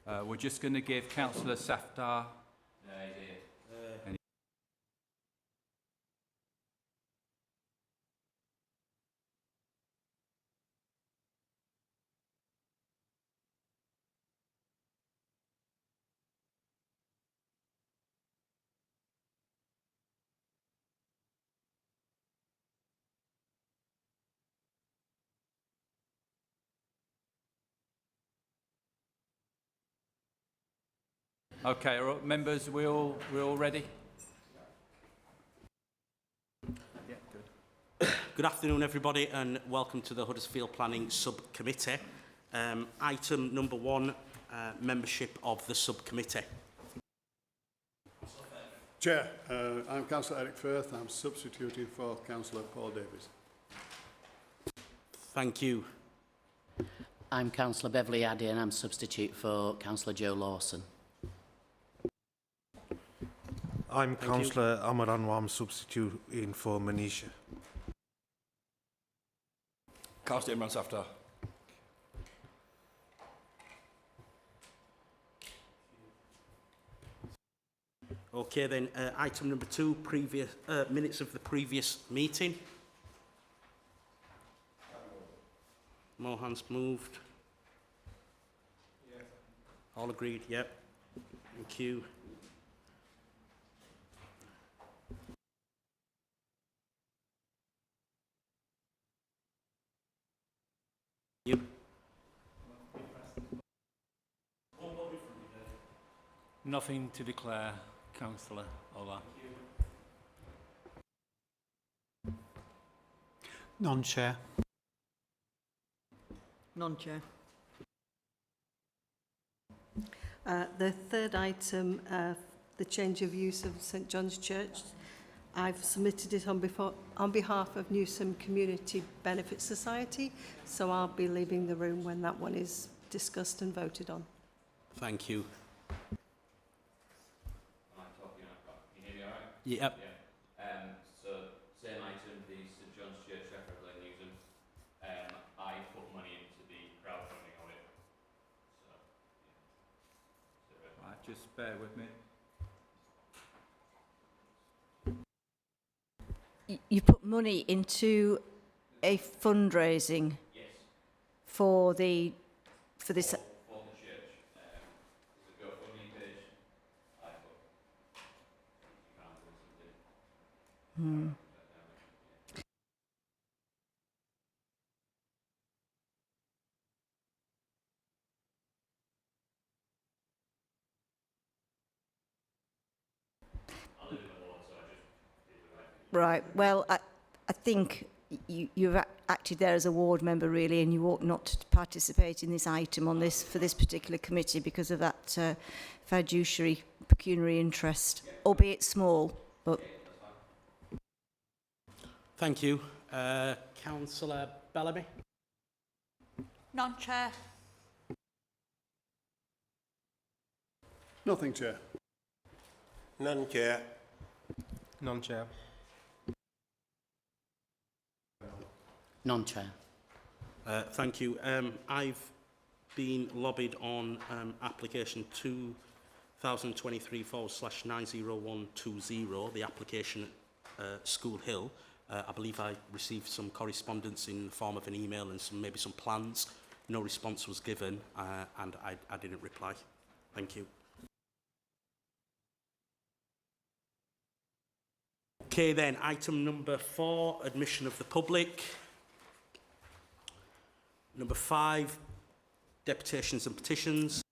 We're just going to give Councillor Safdar. Okay, all right, members, we're all ready? Yeah, good. Good afternoon, everybody, and welcome to the Huddersfield Planning Subcommittee. Item number 1, membership of the subcommittee. Chair, I'm Councillor Eric Firth. I'm substituting for Councillor Paul Davies. Thank you. I'm Councillor Beverley Addy and I'm substitute for Councillor Joe Lawson. I'm Councillor Ahmad Anwar. I'm substituting for Manisha. Councillor Imran Safdar. Okay, then, item number 2, previous minutes of the previous meeting. More hands moved. All agreed, yep. Thank you. Nothing to declare, Councillor Ola. Non-chair. Non-chair. The third item, the change of use of St John's Church, I've submitted it on behalf of Newsham Community Benefit Society, so I'll be leaving the room when that one is discussed and voted on. Thank you. Yep. Yeah. So, same item, the St John's Church, Sheffield Lane, Newsham. I put money into the crowdfunding on it. So, yeah. Right, just bear with me. You put money into a fundraising for this. For the church. There's a GoFundMe page. I put £50 or something. Right. Well, I think you've acted there as a ward member, really, and you ought not to participate in this item on this for this particular committee because of that fiduciary pecuniary interest, albeit small. But Thank you. Councillor Bellamy. Non-chair. Nothing, Chair. None, Chair. Non-chair. Non-chair. Thank you. I've been lobbied on application 2023/90120, the application at School Hill. I believe I received some correspondence in the form of an email and maybe some plans. No response was given, and I didn't reply. Thank you. Okay, then, item number 4, admission of the public. Number 5, deputations and petitions.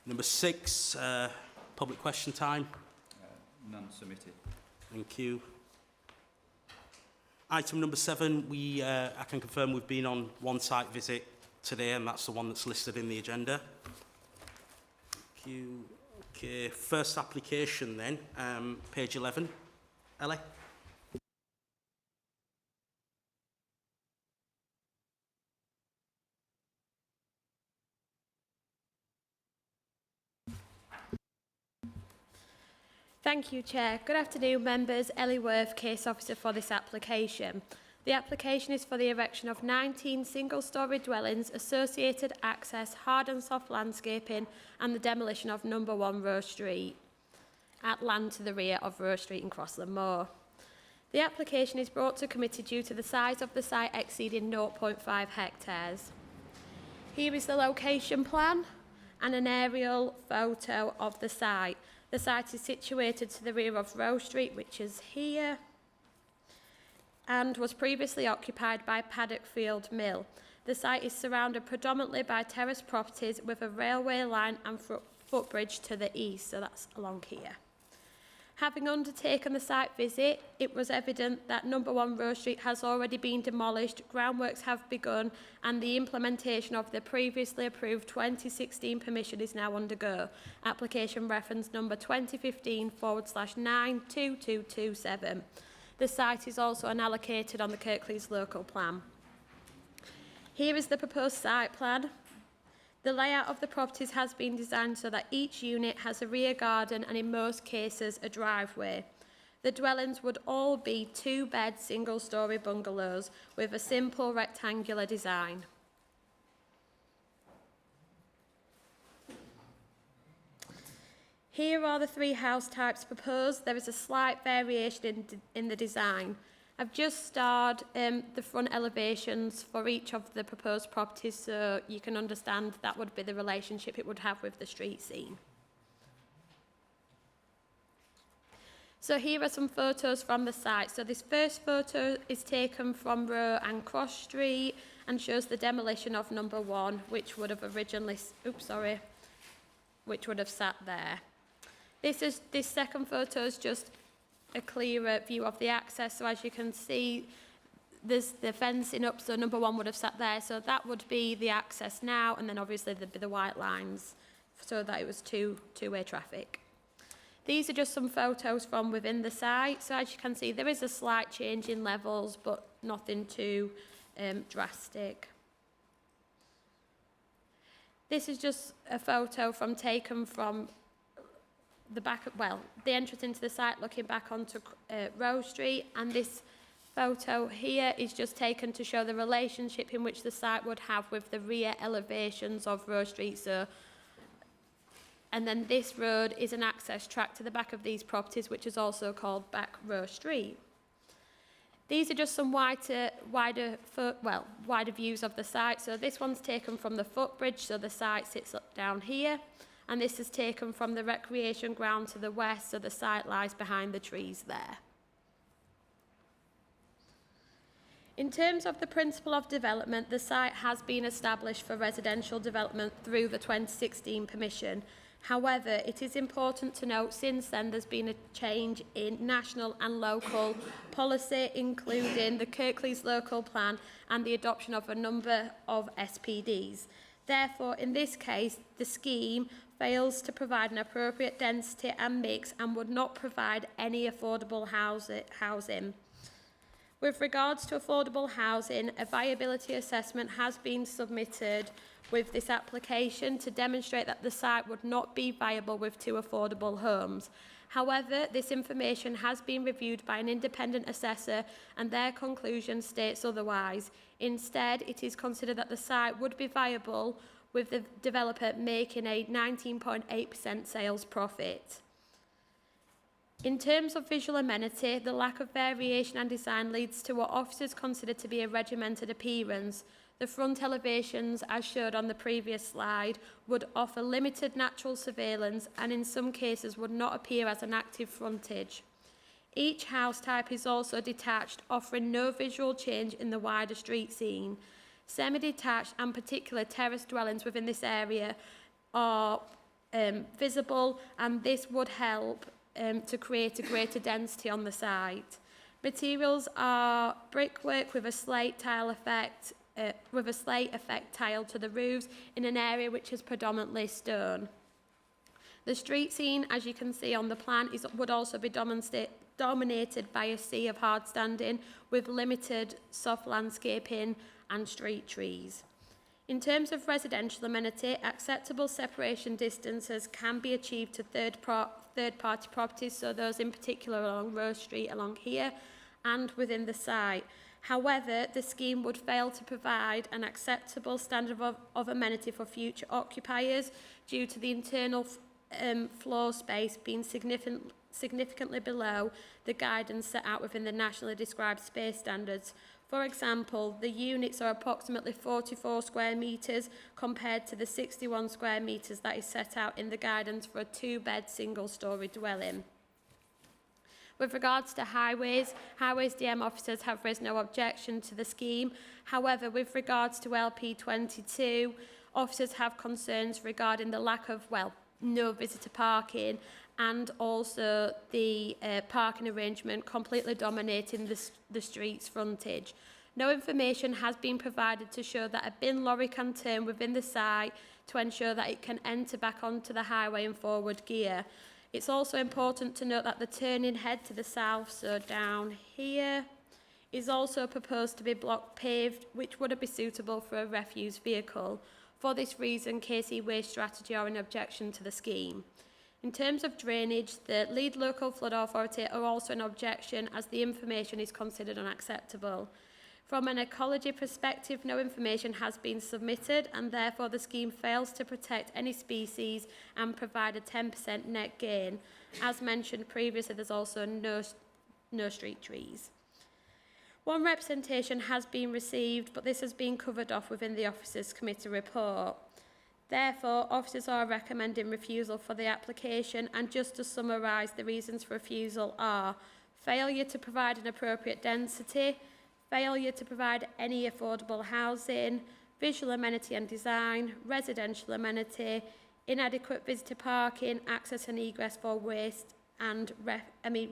Number 6, public question time. None submitted. Thank you. Item number 7, I can confirm we've been on one site visit today, and that's the one that's listed in the agenda. Thank you. Okay, first application then, page 11. Ellie? Thank you, Chair. Good afternoon, members. Ellie Worth, Case Officer for this application. The application is for the erection of 19 single-storey dwellings, associated access, hard and soft landscaping, and the demolition of number 1 Rose Street at land to the rear of Rose Street in Crossland Moor. The application is brought to committee due to the size of the site exceeding 0.5 hectares. Here is the location plan and an aerial photo of the site. The site is situated to the rear of Rose Street, which is here, and was previously occupied by Paddockfield Mill. The site is surrounded predominantly by terrace properties with a railway line and footbridge to the east, so that's along here. Having undertaken the site visit, it was evident that number 1 Rose Street has already been demolished, groundworks have begun, and the implementation of the previously approved 2016 permission is now undergo. Application reference number 2015/92227. The site is also unallocated on the Kirklees local plan. Here is the proposed site plan. The layout of the properties has been designed so that each unit has a rear garden and in most cases a driveway. The dwellings would all be 2-bed single-storey bungalows with a simple rectangular design. Here are the 3 house types proposed. There is a slight variation in the design. I've just starred the front elevations for each of the proposed properties so you can understand that would be the relationship it would have with the street scene. So here are some photos from the site. So this first photo is taken from Row and Cross Street and shows the demolition of number 1, which would have originally, which would have sat there. This second photo is just a clearer view of the access. So as you can see, there's the fencing up, so number 1 would have sat there. So that would be the access now, and then obviously there'd be the white lines so that it was two-way traffic. These are just some photos from within the site. So as you can see, there is a slight change in levels, but nothing too drastic. This is just a photo taken from the back, the entrance into the site looking back onto Rose Street, and this photo here is just taken to show the relationship in which the site would have with the rear elevations of Rose Street. So, and then this road is an access track to the back of these properties, which is also called Back Rose Street. These are just some wider views of the site. So this one's taken from the footbridge, so the site sits up down here. And this is taken from the recreation ground to the west, so the site lies behind the trees there. In terms of the principle of development, the site has been established for residential development through the 2016 permission. However, it is important to note since then there's been a change in national and local policy, including the Kirklees local plan and the adoption of a number of SPDs. Therefore, in this case, the scheme fails to provide an appropriate density and mix and would not provide any affordable housing. With regards to affordable housing, a viability assessment has been submitted with this application to demonstrate that the site would not be viable with 2 affordable homes. However, this information has been reviewed by an independent assessor and their conclusion states otherwise. Instead, it is considered that the site would be viable with the developer making a 19.8% sales profit. In terms of visual amenity, the lack of variation and design leads to what officers consider to be a regimented appearance. The front elevations, as showed on the previous slide, would offer limited natural surveillance and in some cases would not appear as an active frontage. Each house type is also detached, offering no visual change in the wider street scene. Semi-detached and particular terrace dwellings within this area are visible, and this would help to create a greater density on the site. Materials are brickwork with a slate tile effect, tile to the roofs in an area which is predominantly stone. The street scene, as you can see on the plan, would also be dominated by a sea of hard standing with limited soft landscaping and street trees. In terms of residential amenity, acceptable separation distances can be achieved to third-party properties, so those in particular along Rose Street along here and within the site. However, the scheme would fail to provide an acceptable standard of amenity for future occupiers due to the internal floor space being significantly below the guidance set out within the nationally described space standards. For example, the units are approximately 44 square metres compared to the 61 square metres that is set out in the guidance for a 2-bed single-storey dwelling. With regards to highways DM officers have raised no objection to the scheme. However, with regards to LP22, officers have concerns regarding the lack of, no visitor parking, and also the parking arrangement completely dominating the street's frontage. No information has been provided to show that a bin lorry can turn within the site to ensure that it can enter back onto the highway in forward gear. It's also important to note that the turning head to the south, so down here, is also proposed to be block paved, which would be suitable for a refuse vehicle. For this reason, KC Waste Strategy are in objection to the scheme. In terms of drainage, the lead local flood authority are also in objection as the information is considered unacceptable. From an ecology perspective, no information has been submitted and therefore the scheme fails to protect any species and provide a 10% net gain. As mentioned previously, there's also no street trees. One representation has been received, but this has been covered off within the Officers' Committee report. Therefore, officers are recommending refusal for the application, and just to summarise, the reasons for refusal are failure to provide an appropriate density, failure to provide any affordable housing, visual amenity and design, residential amenity, inadequate visitor parking, access and egress for waste and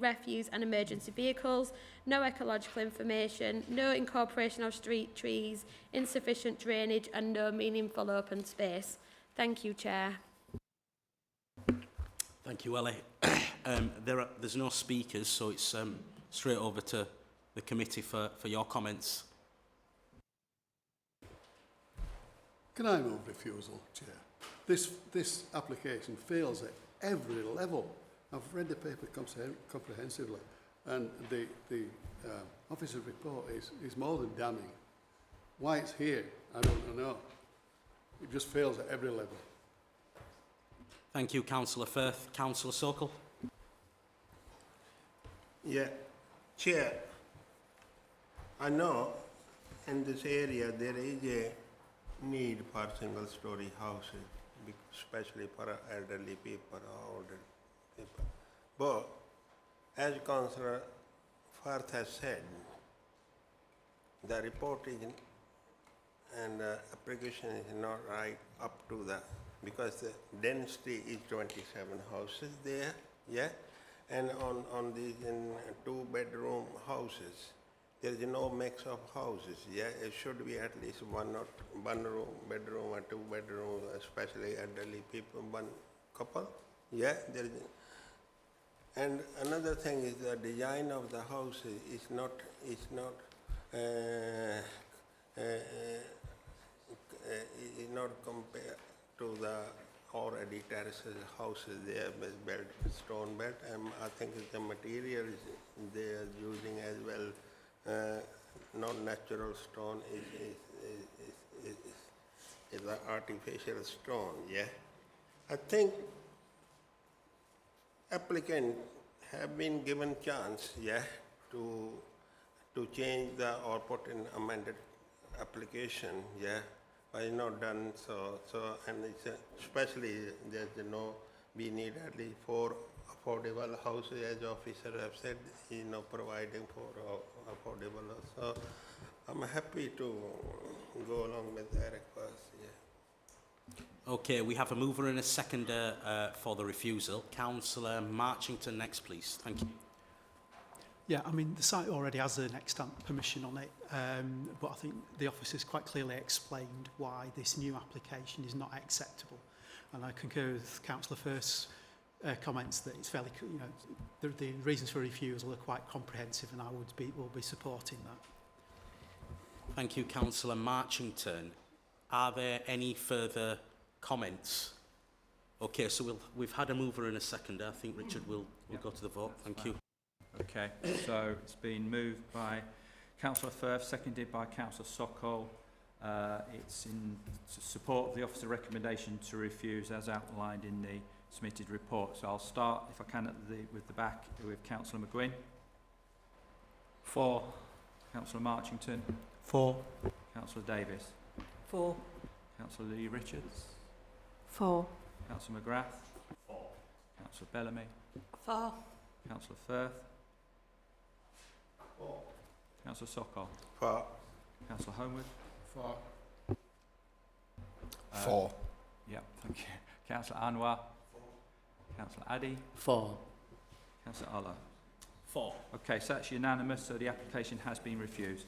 refuse and emergency vehicles, no ecological information, no incorporation of street trees, insufficient drainage and no meaningful open space. Thank you, Chair. Thank you, Ellie. There's no speakers, so it's straight over to the committee for your comments. Can I move refusal, Chair? This application fails at every level. I've read the paper comprehensively, and the officer's report is more than damning. Why it's here, I don't know. It just fails at every level. Thank you, Councillor Firth. Councillor Sokol. Yeah, Chair, I know in this area there is a need for single-story houses, especially for elderly people or older people. But as Councillor Firth has said, the report is and application is not right up to that, because the density is 27 houses there, yeah, and on these 2-bedroom houses, there is no mix of houses, yeah. It should be at least one bedroom or 2 bedrooms, especially elderly people, one couple, yeah. There is, and another thing is the design of the house is not compared to the already terraces houses there with built stone built, and I think the materials they are using as well, not natural stone is an artificial stone, yeah. I think applicant have been given chance, yeah, to change or put in amended application, yeah, but not done so. And it's especially there's we need at least 4 affordable houses, as officer have said, providing for affordable. So I'm happy to go along with their request, yeah. Okay, we have a mover and a seconder for the refusal. Councillor Marchington next, please. Thank you. Yeah, I mean, the site already has an extant permission on it, but I think the officers quite clearly explained why this new application is not acceptable. And I concur with Councillor Firth's comments that it's fairly, the reasons for refusal are quite comprehensive, and I will be supporting that. Thank you, Councillor Marchington. Are there any further comments? Okay, so we've had a mover and a seconder. I think Richard will go to the vote. Thank you. Okay, so it's been moved by Councillor Firth, seconded by Councillor Sokol. It's in support of the officer recommendation to refuse as outlined in the submitted report. So I'll start, if I can, with the back with Councillor McGuinn. 4. Councillor Marchington. 4. Councillor Davis. 4. Councillor Lee Richards. 4. Councillor McGrath. 4. Councillor Bellamy. 4. Councillor Firth. 4. Councillor Sokol. 4. Councillor Homewood. 4. 4. Yeah, thank you. Councillor Anwar. 4. Councillor Addy. 4. Councillor Ola. 4. Okay, so that's unanimous, so the application has been refused.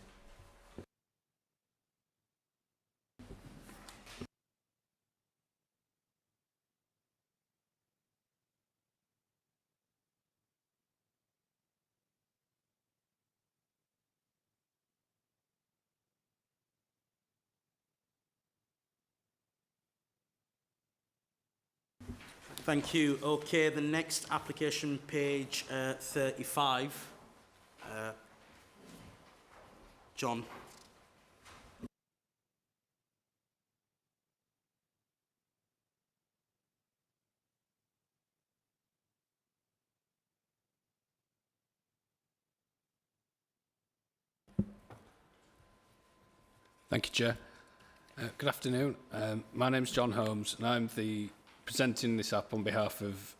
Thank you. Okay, the next application, page 35. John. Thank you, Chair. Good afternoon. My name's John Holmes, and I'm presenting this app on behalf of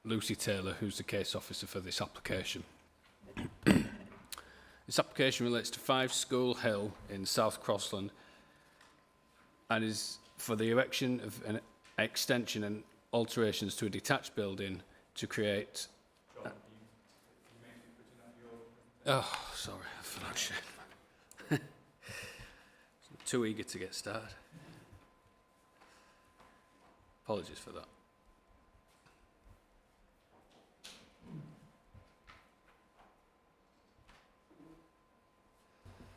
Lucy Taylor, who's the case officer for this application. This application relates to 5 School Hill in South Crossland and is for the erection of an extension and alterations to a detached building to create... Oh, sorry, I forgot shit. Too eager to get started. Apologies for that.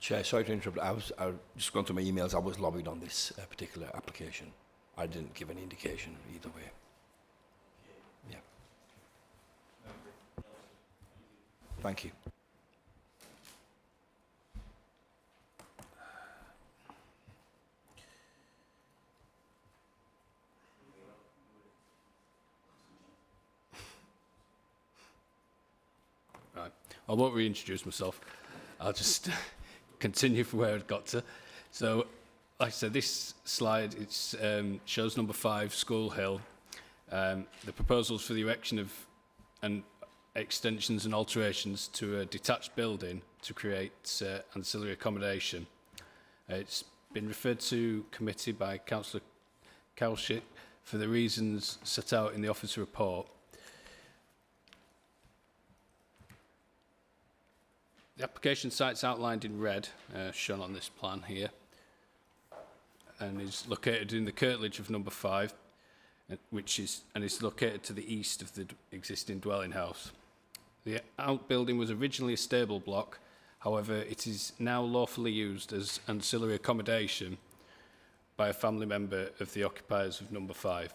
Chair, sorry to interrupt. I just gone through my emails. I was lobbied on this particular application. I didn't give any indication either way. Yeah. Thank you. Right. I won't reintroduce myself. I'll just continue from where I'd got to. So, like I said, this slide shows number 5, School Hill. The proposals for the erection of extensions and alterations to a detached building to create ancillary accommodation. It's been referred to committee by Councillor Cowshit for the reasons set out in the officer report. The application site's outlined in red, shown on this plan here, and is located in the curtilage of number 5, which is located to the east of the existing dwelling house. The outbuilding was originally a stable block, however, it is now lawfully used as ancillary accommodation by a family member of the occupiers of number 5.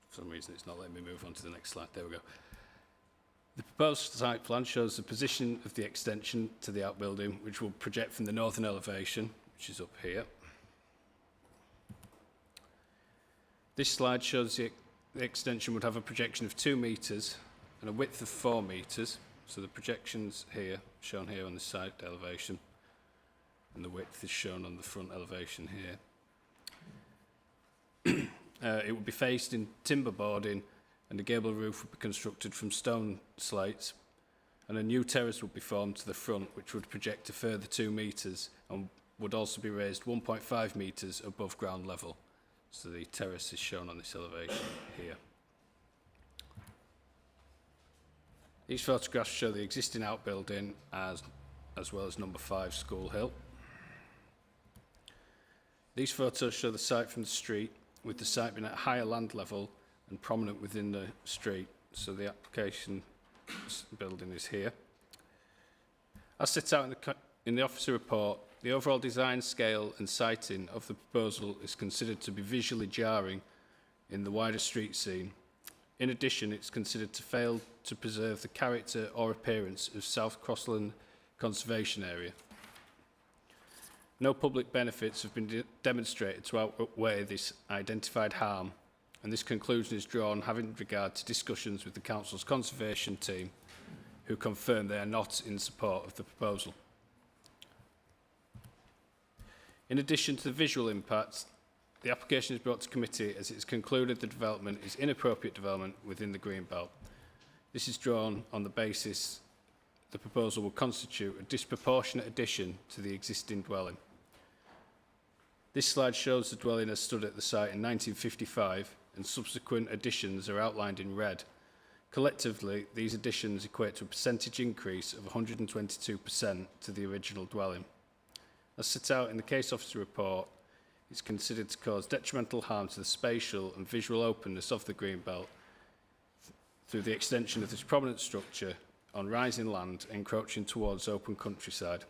For some reason it's not letting me move on to the next slide. There we go. The proposed site plan shows the position of the extension to the outbuilding, which will project from the northern elevation, which is up here. This slide shows the extension would have a projection of 2 metres and a width of 4 metres. So the projection's here, shown here on the side elevation, and the width is shown on the front elevation here. It would be faced in timber boarding, and the gable roof would be constructed from stone slates, and a new terrace would be formed to the front, which would project a further 2 metres and would also be raised 1.5 metres above ground level. So the terrace is shown on this elevation here. These photographs show the existing outbuilding as well as number 5 School Hill. These photos show the site from the street, with the site being at higher land level and prominent within the street. So the application building is here. As set out in the in the officer report, the overall design, scale and siting of the proposal is considered to be visually jarring in the wider street scene. In addition, it's considered to fail to preserve the character or appearance of South Crossland Conservation Area. No public benefits have been demonstrated to outweigh this identified harm, and this conclusion is drawn having regard to discussions with the Council's conservation team, who confirm they are not in support of the proposal. In addition to the visual impacts, the application is brought to committee as it is concluded the development is inappropriate development within the green belt. This is drawn on the basis the proposal will constitute a disproportionate addition to the existing dwelling. This slide shows the dwelling as stood at the site in 1955, and subsequent additions are outlined in red. Collectively, these additions equate to a percentage increase of 122% to the original dwelling. As set out in the case officer report, it's considered to cause detrimental harm to the spatial and visual openness of the green belt through the extension of this prominent structure on rising land encroaching towards open countryside.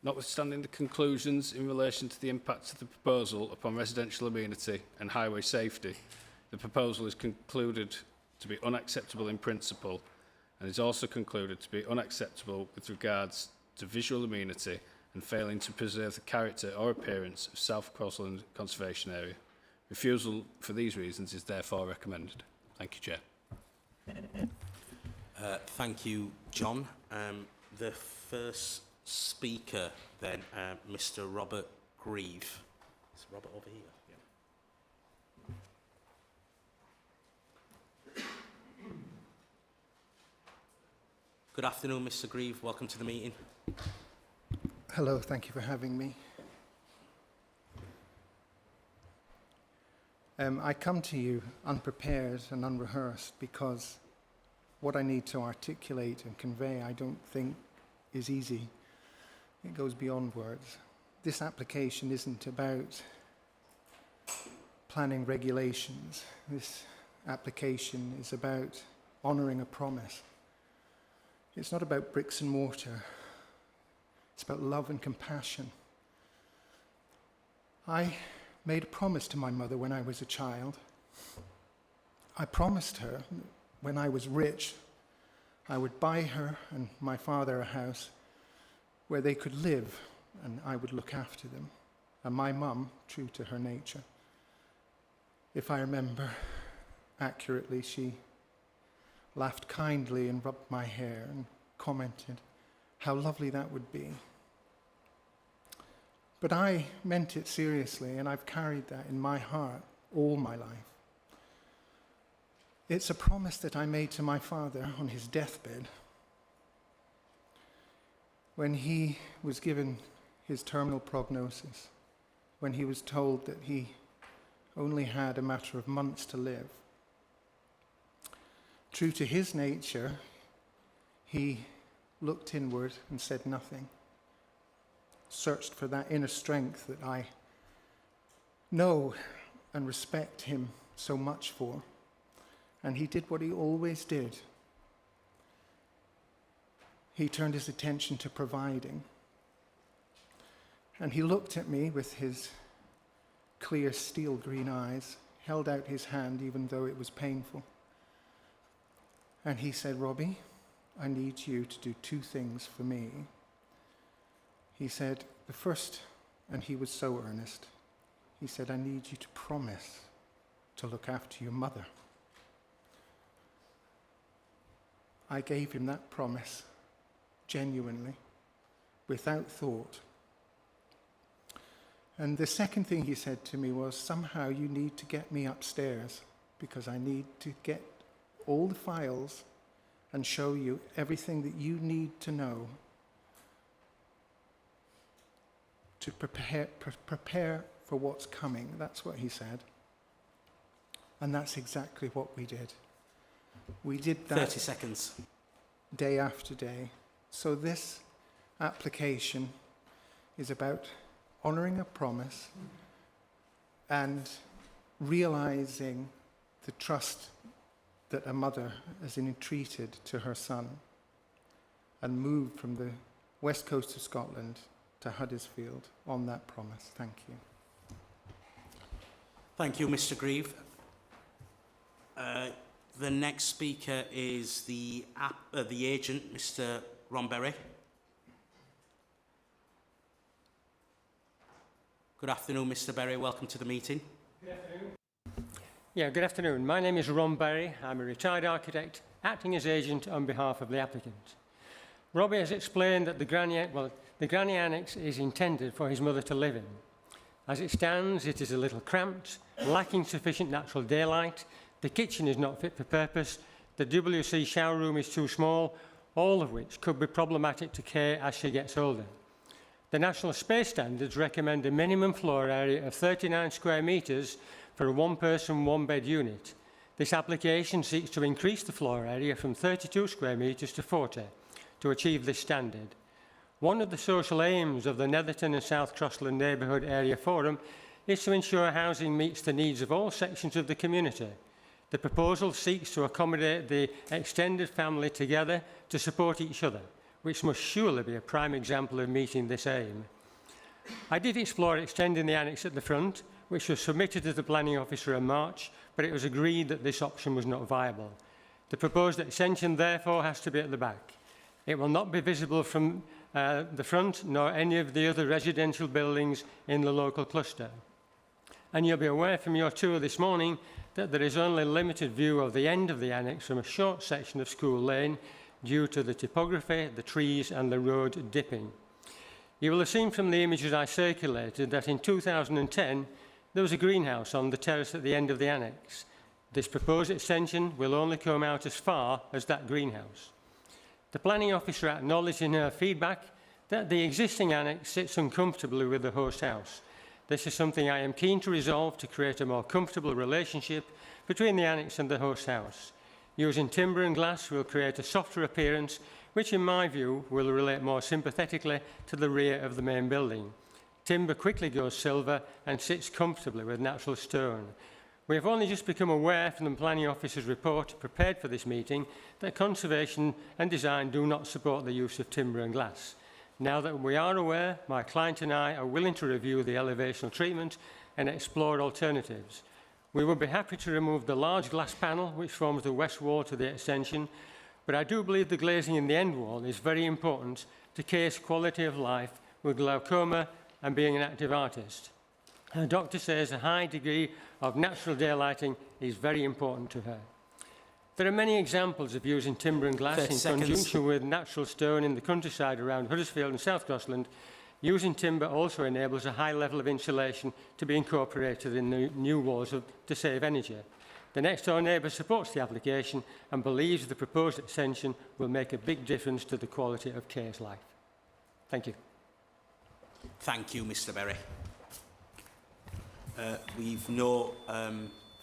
Notwithstanding the conclusions in relation to the impacts of the proposal upon residential amenity and highway safety, the proposal is concluded to be unacceptable in principle and is also concluded to be unacceptable with regards to visual amenity and failing to preserve the character or appearance of South Crossland Conservation Area. Refusal for these reasons is therefore recommended. Thank you, Chair. Thank you, John. The first speaker then, Mr. Robert Grieve. Is Robert over here? Yeah. Good afternoon, Mr. Grieve. Welcome to the meeting. Hello, thank you for having me. I come to you unprepared and unrehearsed because what I need to articulate and convey I don't think is easy. It goes beyond words. This application isn't about planning regulations. This application is about honouring a promise. It's not about bricks and mortar. It's about love and compassion. I made a promise to my mother when I was a child. I promised her when I was rich, I would buy her and my father a house where they could live and I would look after them. And my mum, true to her nature, if I remember accurately, she laughed kindly and rubbed my hair and commented how lovely that would be. But I meant it seriously, and I've carried that in my heart all my life. It's a promise that I made to my father on his deathbed when he was given his terminal prognosis, when he was told that he only had a matter of months to live. True to his nature, he looked inward and said nothing, searched for that inner strength that I know and respect him so much for. And he did what he always did. He turned his attention to providing. And he looked at me with his clear steel green eyes, held out his hand even though it was painful. And he said, "Robbie, I need you to do two things for me." He said, the first, and he was so earnest, he said, "I need you to promise to look after your mother." I gave him that promise, genuinely, without thought. And the second thing he said to me was, "Somehow you need to get me upstairs because I need to get all the files and show you everything that you need to know to prepare for what's coming." That's what he said. And that's exactly what we did. We did that 30 seconds. Day after day. So this application is about honouring a promise and realising the trust that a mother has entreated to her son and moved from the west coast of Scotland to Huddersfield on that promise. Thank you. Thank you, Mr. Grieve. The next speaker is the agent, Mr. Ron Berry. Good afternoon, Mr. Berry. Welcome to the meeting. Good afternoon. Yeah, good afternoon. My name is Ron Berry. I'm a retired architect acting as agent on behalf of the applicant. Robbie has explained that the granny annex is intended for his mother to live in. As it stands, it is a little cramped, lacking sufficient natural daylight. The kitchen is not fit for purpose. The WC shower room is too small, all of which could be problematic to Kay as she gets older. The National Space Standards recommend a minimum floor area of 39 square metres for a one-person, one-bed unit. This application seeks to increase the floor area from 32 square metres to 40 to achieve this standard. One of the social aims of the Netherton and South Crossland Neighbourhood Area Forum is to ensure housing meets the needs of all sections of the community. The proposal seeks to accommodate the extended family together to support each other, which must surely be a prime example of meeting this aim. I did explore extending the annex at the front, which was submitted to the planning officer in March, but it was agreed that this option was not viable. The proposed extension, therefore, has to be at the back. It will not be visible from the front, nor any of the other residential buildings in the local cluster. And you'll be aware from your tour this morning that there is only limited view of the end of the annex from a short section of School Lane due to the topography, the trees and the road dipping. You will have seen from the images I circulated that in 2010 there was a greenhouse on the terrace at the end of the annex. This proposed extension will only come out as far as that greenhouse. The planning officer acknowledged in her feedback that the existing annex sits uncomfortably with the host house. This is something I am keen to resolve to create a more comfortable relationship between the annex and the host house. Using timber and glass will create a softer appearance, which in my view will relate more sympathetically to the rear of the main building. Timber quickly goes silver and sits comfortably with natural stone. We have only just become aware from the planning officer's report prepared for this meeting that conservation and design do not support the use of timber and glass. Now that we are aware, my client and I are willing to review the elevational treatment and explore alternatives. We would be happy to remove the large glass panel which forms the west wall to the extension, but I do believe the glazing in the end wall is very important to Kay's quality of life with glaucoma and being an active artist. Her doctor says a high degree of natural daylighting is very important to her. There are many examples of using timber and glass in conjunction with natural stone in the countryside around Huddersfield and South Crossland. Using timber also enables a high level of insulation to be incorporated in the new walls to save energy. The next door neighbour supports the application and believes the proposed extension will make a big difference to the quality of Kay's life. Thank you. Thank you, Mr. Berry. We've no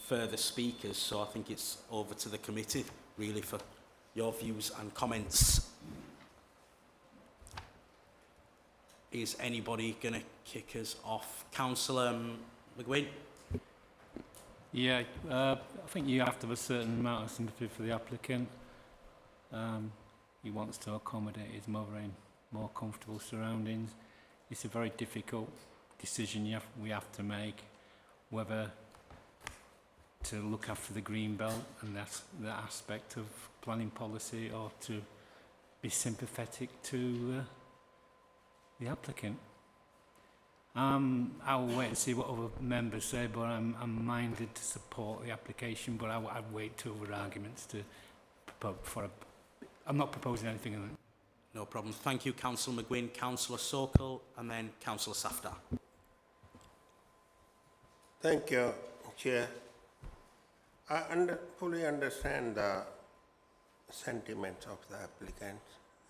further speakers, so I think it's over to the committee, really, for your views and comments. Is anybody going to kick us off? Councillor McGuinn? Yeah, I think you have to have a certain amount of sympathy for the applicant. He wants to accommodate his mother in more comfortable surroundings. It's a very difficult decision we have to make, whether to look after the green belt and that's the aspect of planning policy, or to be sympathetic to the applicant. I'll wait and see what other members say, but I'm minded to support the application, but I'd wait till other arguments to propose I'm not proposing anything in it. No problem. Thank you, Councillor McGuinn. Councillor Sokol and then Councillor Safdar. Thank you, Chair. I fully understand the sentiments of the applicant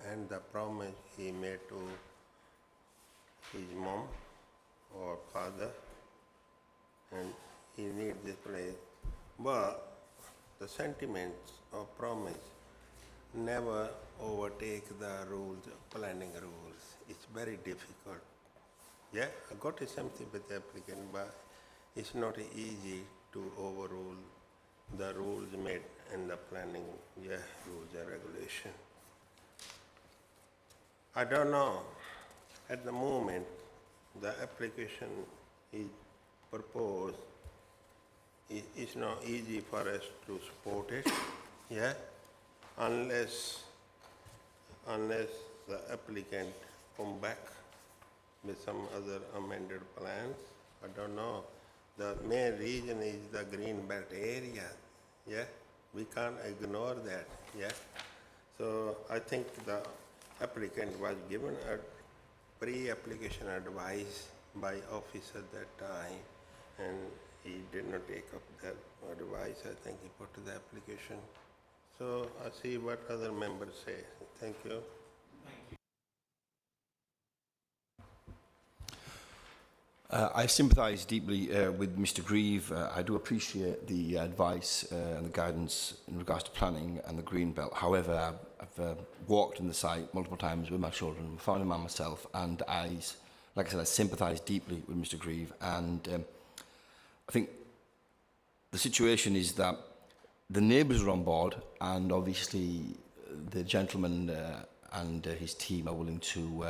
and the promise he made to his mom or father, and he needs this place. But the sentiments of promise never overtake the rules, planning rules. It's very difficult. Yeah, I got a sympathy with the applicant, but it's not easy to overrule the rules made in the planning rules and regulation. I don't know. At the moment, the application is proposed. It's not easy for us to support it, yeah, unless the applicant come back with some other amended plans. I don't know. The main reason is the green belt area, yeah. We can't ignore that, yeah. So I think the applicant was given a pre-application advice by office at that time, and he did not take up that advice. I think he put to the application. So I'll see what other members say. Thank you. I sympathise deeply with Mr Grieve. I do appreciate the advice and the guidance in regards to planning and the green belt. However, I've walked on the site multiple times with my children, found them myself, and like I said, I sympathise deeply with Mr Grieve. And I think the situation is that the neighbours are on board, and obviously the gentleman and his team are willing to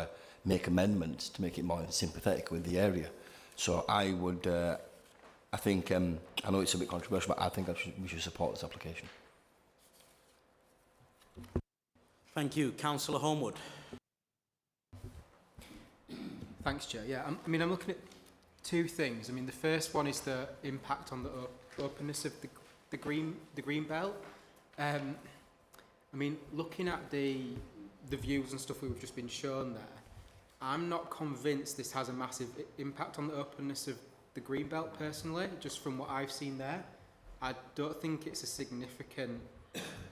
make amendments to make it more sympathetic with the area. So I would, I think, I know it's a bit controversial, but I think we should support this application. Thank you. Councillor Homewood. Thanks, Chair. Yeah, I mean, I'm looking at two things. I mean, the first one is the impact on the openness of the green belt. I mean, looking at the views and stuff we've just been shown there, I'm not convinced this has a massive impact on the openness of the green belt personally, just from what I've seen there. I don't think it's a significant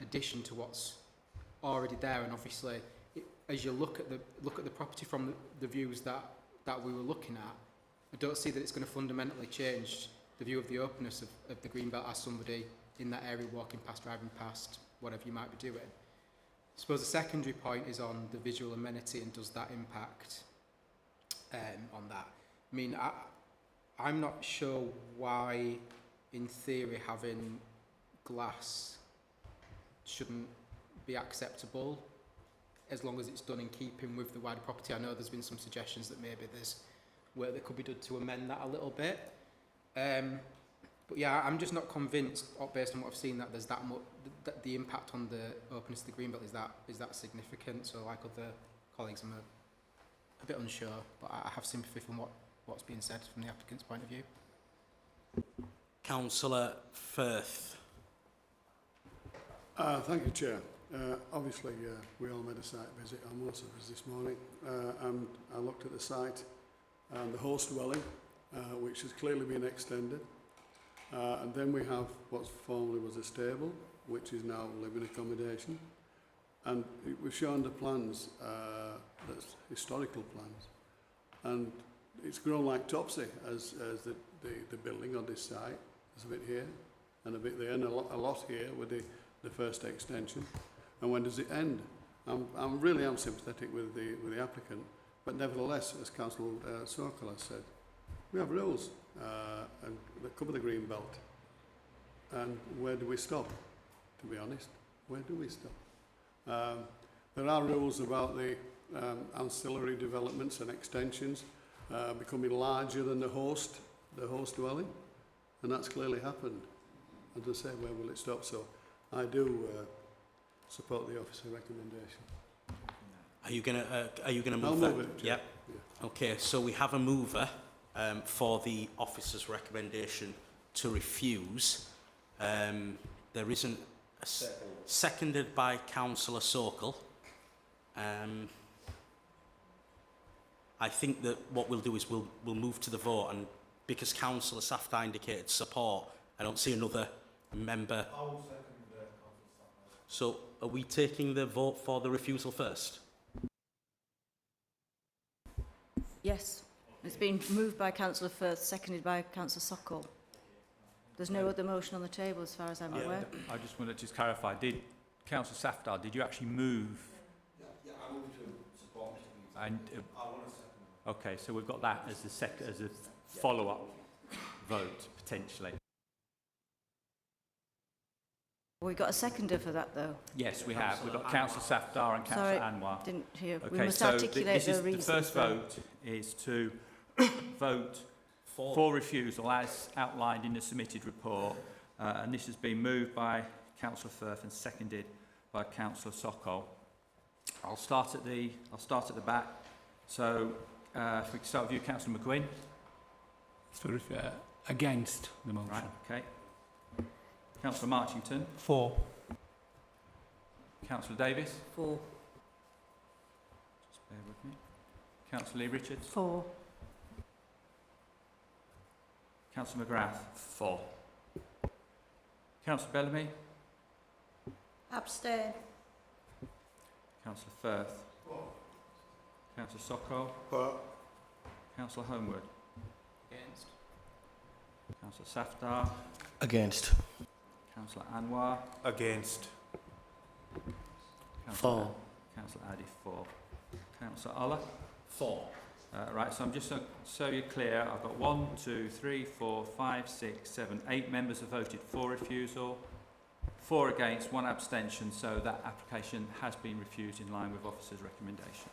addition to what's already there, and obviously as you look at the property from the views that we were looking at, I don't see that it's going to fundamentally change the view of the openness of the green belt as somebody in that area walking past, driving past, whatever you might be doing. I suppose the secondary point is on the visual amenity, and does that impact on that? I mean, I'm not sure why, in theory, having glass shouldn't be acceptable as long as it's done in keeping with the wider property. I know there's been some suggestions that maybe there's work that could be done to amend that a little bit. But yeah, I'm just not convinced, based on what I've seen, that there's that much, that the impact on the openness of the green belt is that significant. So like other colleagues, I'm a bit unsure, but I have sympathy from what's being said from the applicant's point of view. Councillor Firth. Thank you, Chair. Obviously, we all made a site visit, or most of us, this morning, and I looked at the site and the host dwelling, which has clearly been extended. And then we have what formerly was a stable, which is now living accommodation. And we've shown the plans, that's historical plans. And it's grown like topsy as the building on this site. There's a bit here and a bit there, and a lot here with the first extension. And when does it end? I'm really sympathetic with the applicant, but nevertheless, as Councillor Sokol has said, we have rules and that cover the green belt. And where do we stop? To be honest, where do we stop? There are rules about the ancillary developments and extensions becoming larger than the host dwelling, and that's clearly happened. And to say, where will it stop? So I do support the officer recommendation. Are you gonna move I'll that? move it. Yep. Yeah. Okay, so we have a mover for the officer's recommendation to refuse. There isn't a seconded by Councillor Sokol. I think that what we'll do is we'll move to the vote, and because Councillor Safdie indicated support, I don't see another member. So are we taking the vote for the refusal first? Yes. It's been moved by Councillor Firth, seconded by Councillor Sokol. There's no other motion on the table as far as I'm aware. I just want to just clarify, did Councillor Safdie, did you actually move? Yeah, I moved to support Mr. And, I want to second. okay, so we've got that as a follow-up vote, potentially. We got a seconder for that, though. Yes, we have. We've got Councillor Safdar and Sorry, Councillor Anwar. didn't hear. We Okay, must so articulate this the is, the reasons. first though. vote is to vote for refusal as outlined in the submitted report, and this has been moved by Councillor Firth and seconded by Councillor Sokol. I'll start at the back. So if we can start with you, Councillor McGuinn. For against the motion. Right, okay. Councillor Marchington. For. Councillor Davis. For. Just bear with me. Councillor Lee Richards. For. Councillor McGrath. For. Councillor Bellamy. Abstain. Councillor Firth. For. Councillor Sokol. For. Councillor Homewood. Against. Councillor Safdar. Against. Councillor Anwar. Against. For. Councillor Addy. For. Councillor Ola. For. Right, so I'm just so you're clear, I've got 1, 2, 3, 4, 5, 6, 7, 8 members have voted for refusal, 4 against, 1 abstention, so that application has been refused in line with officer's recommendation.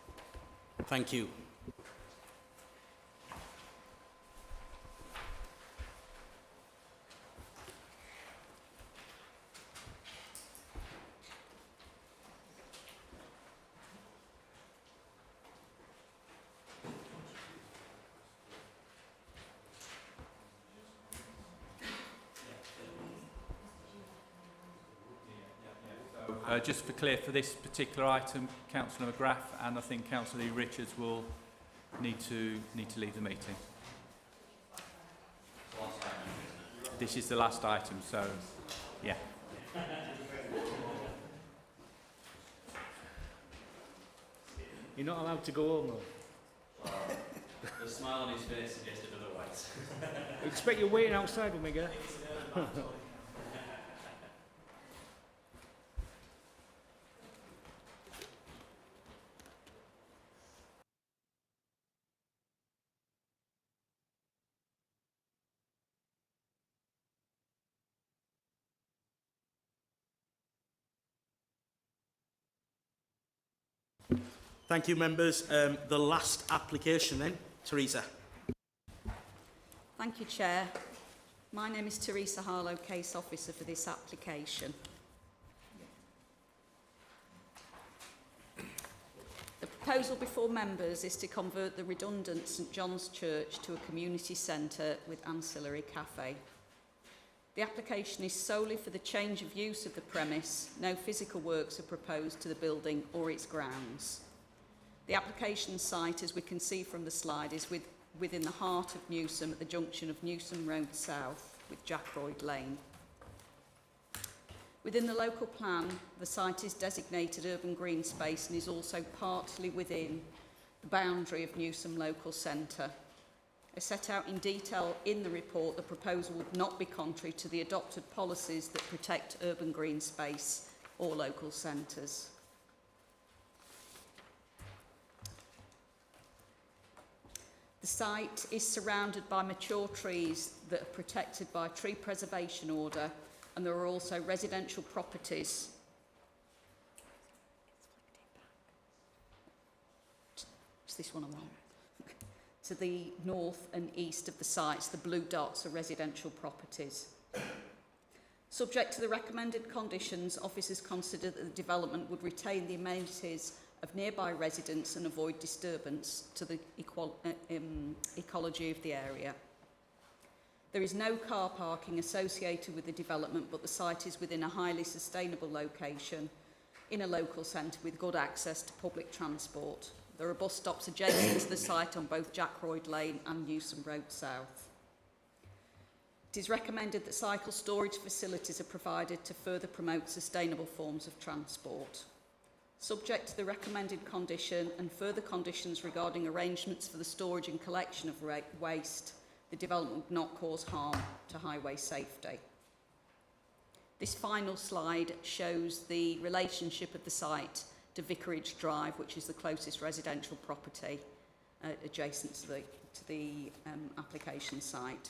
Thank you. Just for clear, for this particular item, Councillor McGrath and I think Councillor Lee Richards will need to leave the meeting. This is the last item, so yeah. You're not allowed to go home, though. The smile on his face suggested otherwise. I expect you're waiting outside when we go. Thank you, members. The last application then, Teresa. Thank you, Chair. My name is Teresa Harlow, Case Officer for this application. The proposal before members is to convert the redundant St John's Church to a community centre with ancillary cafe. The application is solely for the change of use of the premise. No physical works are proposed to the building or its grounds. The application site, as we can see from the slide, is within the heart of Newsome at the junction of Newsome Road South with Jackroyd Lane. Within the local plan, the site is designated urban green space and is also partly within the boundary of Newsome Local Centre. As set out in detail in the report, the proposal would not be contrary to the adopted policies that protect urban green space or local centres. The site is surrounded by mature trees that are protected by a tree preservation order, and there are also residential properties. Is this one I want? To the north and east of the sites, the blue dots are residential properties. Subject to the recommended conditions, officers consider that the development would retain the amenities of nearby residents and avoid disturbance to the ecology of the area. There is no car parking associated with the development, but the site is within a highly sustainable location in a local centre with good access to public transport. There are bus stops adjacent to the site on both Jackroyd Lane and Newsome Road South. It is recommended that cycle storage facilities are provided to further promote sustainable forms of transport. Subject to the recommended condition and further conditions regarding arrangements for the storage and collection of waste, the development would not cause harm to highway safety. This final slide shows the relationship of the site to Vicarage Drive, which is the closest residential property adjacent to the application site.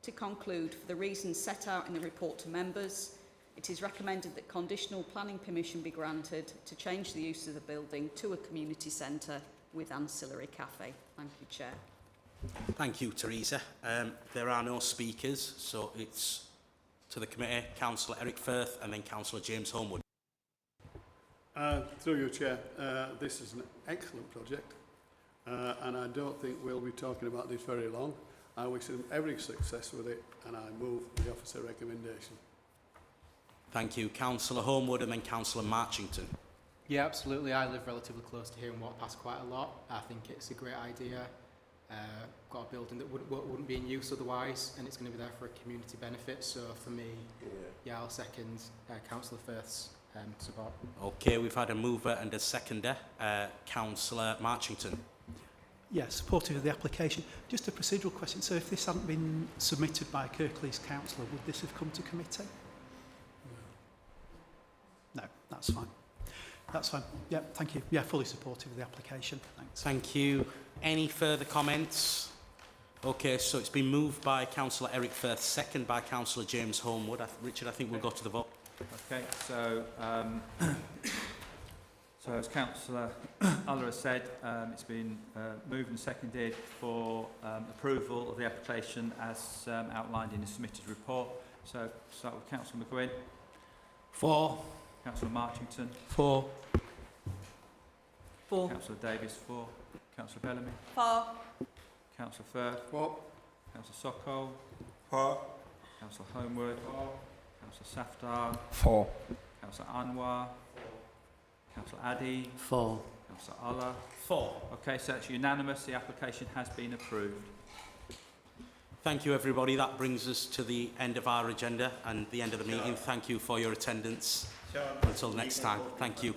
To conclude, for the reasons set out in the report to members, It is recommended that conditional planning permission be granted to change the use of the building to a community centre with ancillary cafe. Thank you, Chair. Thank you, Teresa. There are no speakers, so it's to the committee, Councillor Eric Firth and then Councillor James Homewood. Through you, Chair, this is an excellent project, and I don't think we'll be talking about this very long. I wish them every success with it, and I move the officer recommendation. Thank you. Councillor Homewood and then Councillor Marchington. Yeah, absolutely. I live relatively close to here and walk past quite a lot. I think it's a great idea. Got a building that wouldn't be in use otherwise, and it's going to be there for a community benefit. So for me, yeah, I'll second Councillor Firth's support. Okay, we've had a mover and a seconder. Councillor Marchington. Yeah, supportive of the application. Just a procedural question. So if this hadn't been submitted by a Kirklees councillor, would this have come to committee? No, that's fine. That's fine. Yeah, thank you. Yeah, fully supportive of the application. Thanks. Thank you. Any further comments? Okay, so it's been moved by Councillor Eric Firth, second by Councillor James Homewood. Richard, I think we'll go to the vote. Okay, so so as Councillor Aller has said, it's been moved and seconded for approval of the application as outlined in the submitted report. So start with Councillor McGuinn. 4. Councillor Marchington. 4. 4. Councillor Davis. 4. Councillor Bellamy. 4. Councillor Firth. 4. Councillor Sokol. 4. Councillor Homewood. 4. Councillor Safdar. 4. Councillor Anwar. 4. Councillor Addy. 4. Councillor Allah. 4. Okay, so it's unanimous. The application has been approved. Thank you, everybody. That brings us to the end of our agenda and the end of the meeting. Thank you for your attendance. Until next time. Thank you.